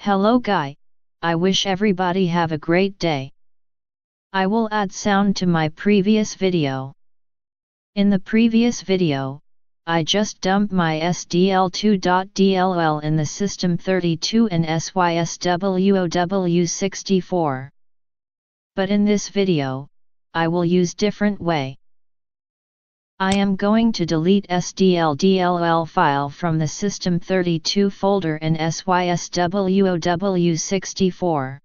Hello guy, I wish everybody have a great day. I will add sound to my previous video. In the previous video, I just dumped my SDL2.dll in the System32 and SYSWOW64. But in this video, I will use different way. I am going to delete Sdl Dll file from the System32 folder and SYSWOW64.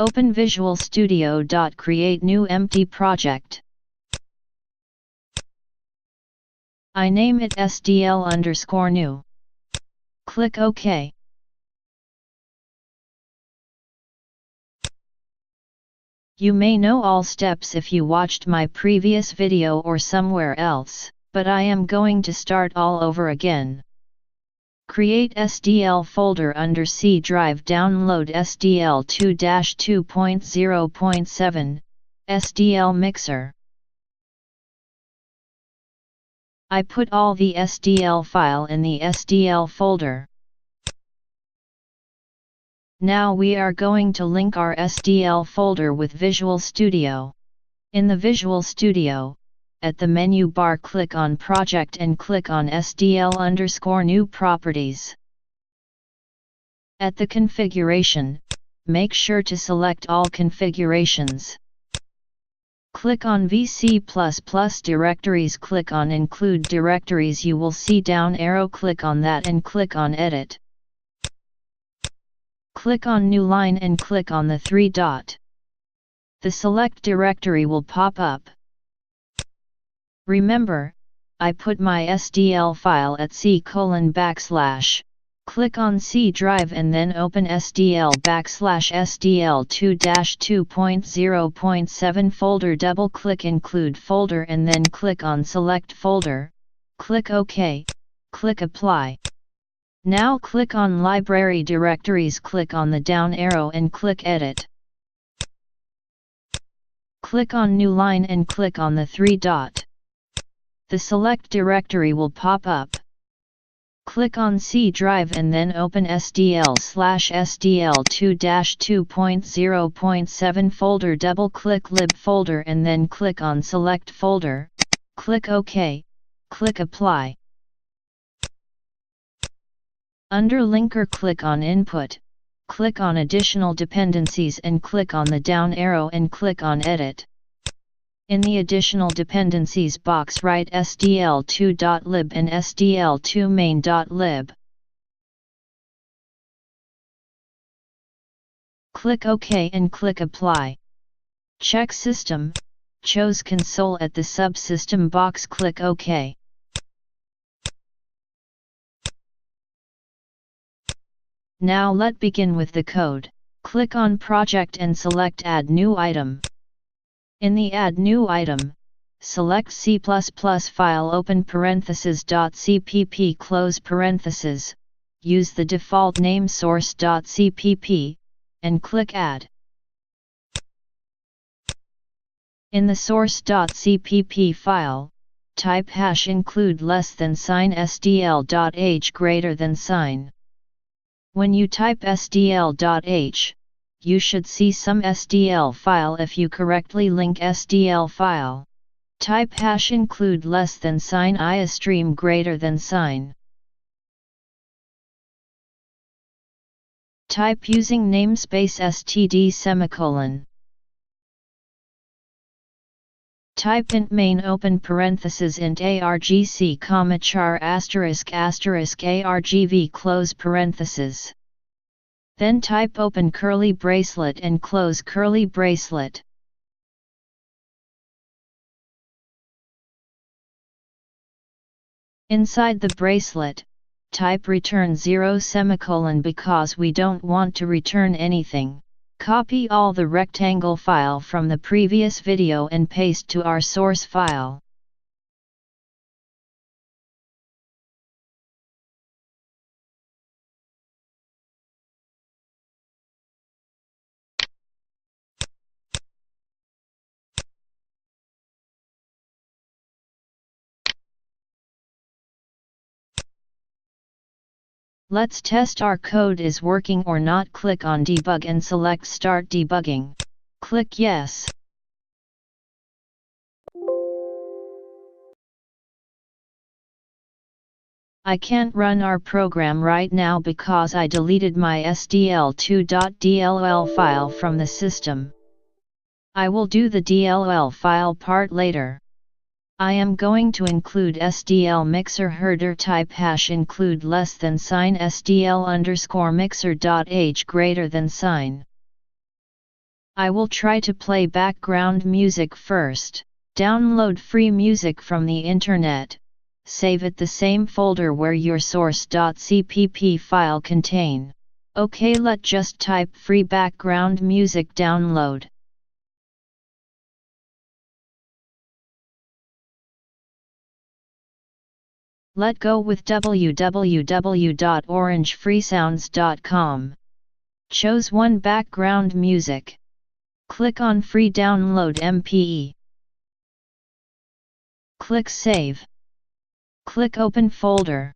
Open Visual Studio. Create new empty project. I name it SDL_new. Click OK. You may know all steps if you watched my previous video or somewhere else, but I am going to start all over again. Create SDL folder under C drive. Download SDL 2-2.0.7, SDL Mixer. I put all the SDL file in the SDL folder. Now we are going to link our SDL folder with Visual Studio. In the Visual Studio, at the menu bar click on Project and click on SDL_new properties. At the configuration, make sure to select all configurations. Click on VC++ directories, click on Include Directories. You will see down arrow, click on that and click on Edit. Click on New Line and click on the 3 dot. The select directory will pop up. Remember, I put my SDL file at C:/. Click on C drive and then open SDL /SDL2-2.0.7 folder. Double click Include Folder and then click on Select Folder. Click OK. Click Apply. Now click on Library Directories. Click on the down arrow and click Edit. Click on New Line and click on the 3 dot. The select directory will pop up. Click on C drive and then open SDL/SDL2-2.0.7 folder. Double click Lib folder and then click on Select Folder. Click OK. Click Apply. Under Linker, click on Input. Click on Additional Dependencies and click on the down arrow and click on Edit. In the Additional Dependencies box write SDL2.lib and SDL2main.lib. Click OK and click Apply. Check System, choose Console at the Subsystem box, click OK. Now let's begin with the code. Click on Project and select Add New Item. In the Add New Item, select C++ file, open parentheses.cpp, close parentheses, use the default name source.cpp, and click Add. In the source.cpp file, type #include $SDL.h greater than $. When you type SDL.h, you should see some SDL file. If you correctly link SDL file, type #include $i stream greater than $. Type using namespace std:. Type int main open parentheses int argc char **argv close parentheses. Then type open curly bracelet and close curly bracelet. Inside the bracelet, type return 0 semicolon because we don't want to return anything. Copy all the rectangle file from the previous video and paste to our source file. Let's test our code is working or not. Click on Debug and select Start Debugging. Click Yes. I can't run our program right now because I deleted my Sdl file from the system. I will do the DLL file part later. I am going to include SDL mixer header type hash include less than sign SDL_mixer.h greater than sign. I will try to play background music first. Download free music from the internet. Save it the same folder where your source.cpp file contain. OK, let just type free background music download. Let go with www.orangefreesounds.com. Chose one background music. Click on free download MPE. Click Save. Click Open folder.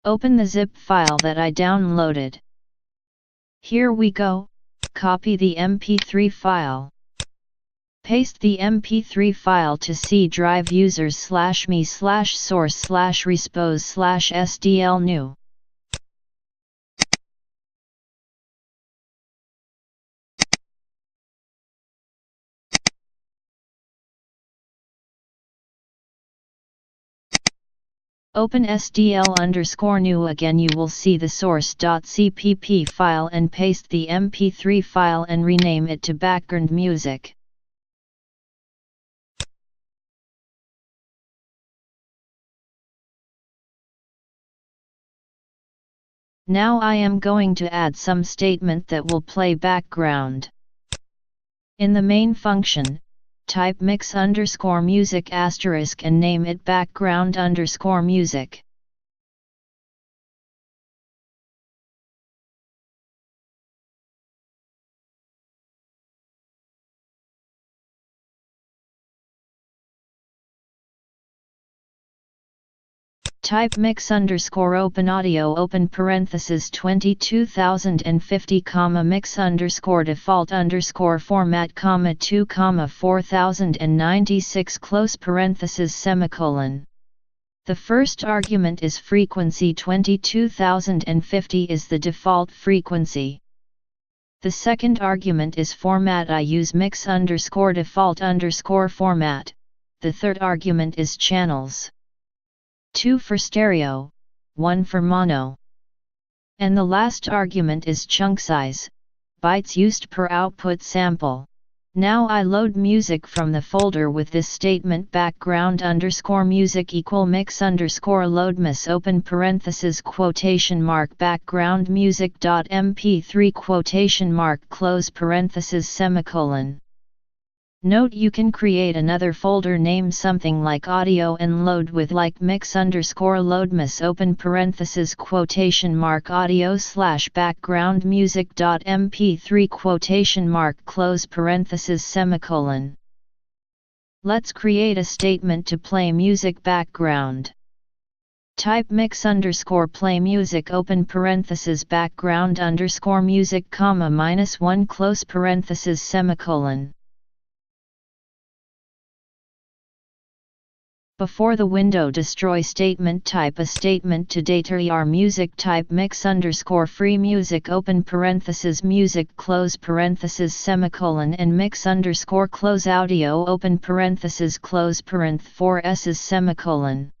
Open the zip file that I downloaded. Here we go. Copy the MP3 file. Paste the MP3 file to C drive users/me/source/respos/SDL new. Open SDL_new again. You will see the source.cpp file and paste the MP3 file and rename it to background music. Now I am going to add some statement that will play background. In the main function, type mix_music asterisk and name it background_music. Type mix_open audio open parenthesis 22050 mix_default_format 2 4096 close parenthesis semicolon. The first argument is frequency. 22050 is the default frequency. The second argument is format. I use mix_default_format. The third argument is channels. 2 for stereo, 1 for mono. And the last argument is chunk size, bytes used per output sample. Now I load music from the folder with this statement background_music equal mix_loadmus open parenthesis quotation mark background music.mp3 quotation mark close parenthesis semicolon. Note you can create another folder named something like audio and load with like mix_loadmus open parenthesis quotation mark audio/background music.mp3 quotation mark close parenthesis semicolon. Let's create a statement to play music background. Type mix_play music open parenthesis background_music -1 close parenthesis semicolon. Before the window destroy statement type a statement to data music type mix_free music open parenthesis music close parenthesis semicolon and mix_close audio open parenthesis close parenth 4 s's semicolon.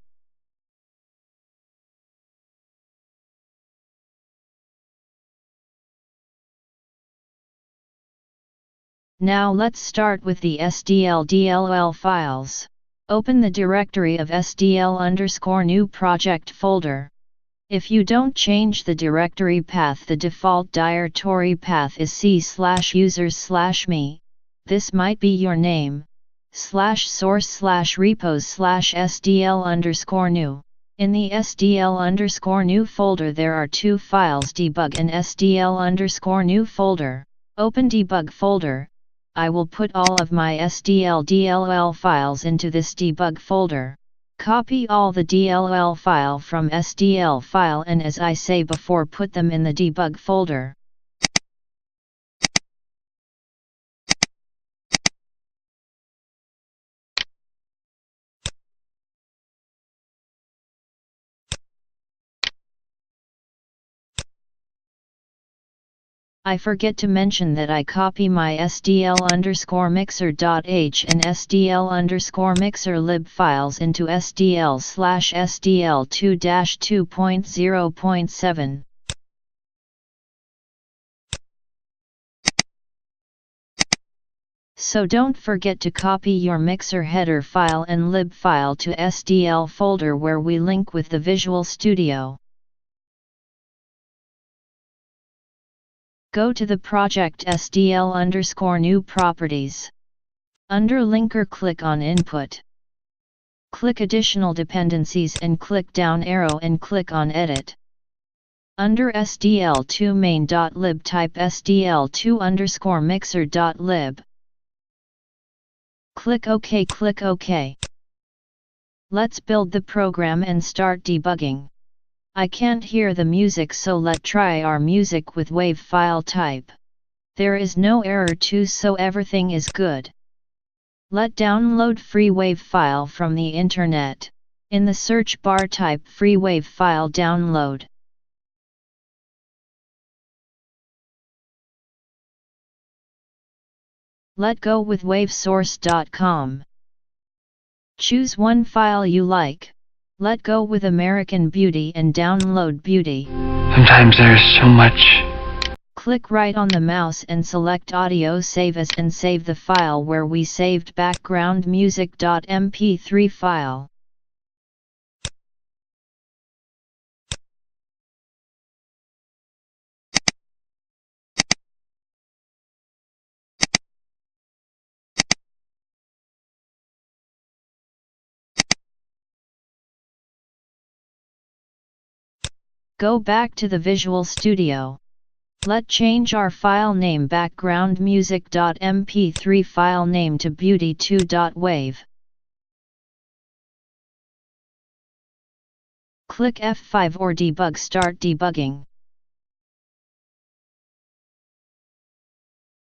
Now let's start with the SDL Dll files. Open the directory of SDL_new project folder. If you don't change the directory path, the default directory path is c/users/me, this might be your name, /source/repos/sdl_new. In the sdl_new folder there are two files, debug and sdl_new folder. Open debug folder. I will put all of my SDL Dll files into this debug folder. Copy all the DLL file from SDL file and, as I say before, put them in the debug folder. I forget to mention that I copy my SDL_mixer.h and SDL_mixer_lib files into SDL/SDL2-2.0.7. So don't forget to copy your mixer header file and lib file to SDL folder where we link with the Visual Studio. Go to the project SDL_new properties. Under linker, click on input. Click additional dependencies and click down arrow and click on edit. Under SDL2 main.lib type SDL2_mixer.lib. Click OK. Click OK. Let's build the program and start debugging. I can't hear the music, so let's try our music with WAV file type. There is no error too, so everything is good. Let's download free WAV file from the internet. In the search bar type free WAV file download. Let go with wavesource.com. Choose one file you like. Let go with American Beauty and download Beauty. Sometimes there's so much. Click right on the mouse and select Audio Save As and save the file where we saved background music.mp3 file. Go back to the Visual Studio. Let's change our file name backgroundmusic.mp3 file name to beauty2.wav. Click F5 or debug. Start debugging.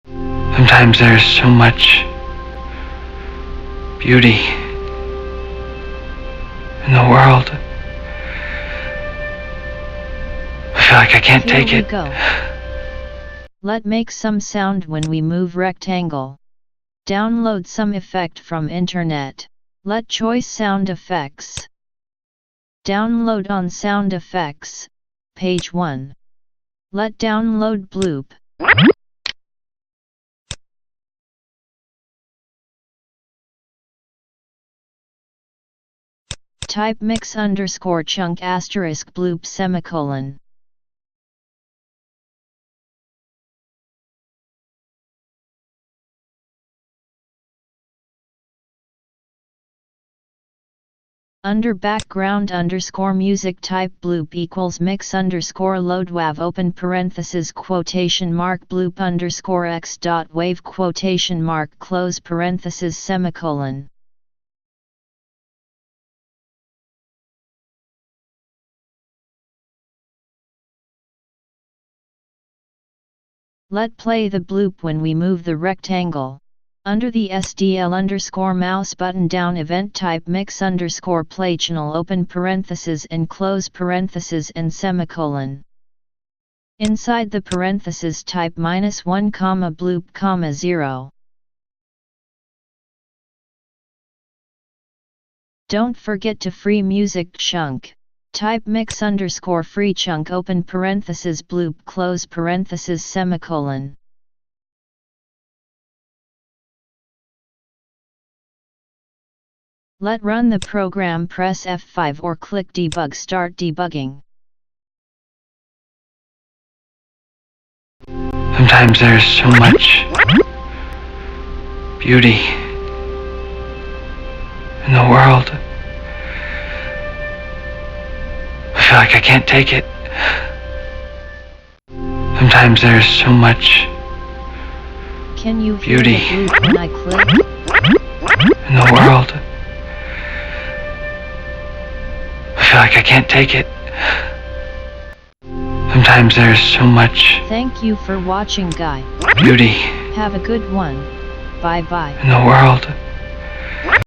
Sometimes there's so much beauty in the world. I feel like I can't take it. Go. Let make some sound when we move rectangle. Download some effect from internet. Let choice sound effects. Download on sound effects, page 1. Let download bloop. Type mix_chunk *bloop semicolon. Under background_music type bloop equals mix_load wav open parenthesis quotation mark bloop_x.wave quotation mark close parenthesis semicolon. Let play the bloop when we move the rectangle. Under the SDL_mouse button down event type mix_play channel open parenthesis and close parenthesis and semicolon. Inside the parenthesis type -1, bloop, 0. Don't forget to free music chunk. Type mix_free chunk open parenthesis bloop close parenthesis semicolon. Let run the program, press F5 or click debug. Start debugging. Sometimes there's so much beauty in the world. I feel like I can't take it. Sometimes there's so much Can you hear beauty the flute when I click? in the world. I feel like I can't take it. Sometimes there's so much Thank you for watching, guy. beauty Have a good one. Bye bye. in the world.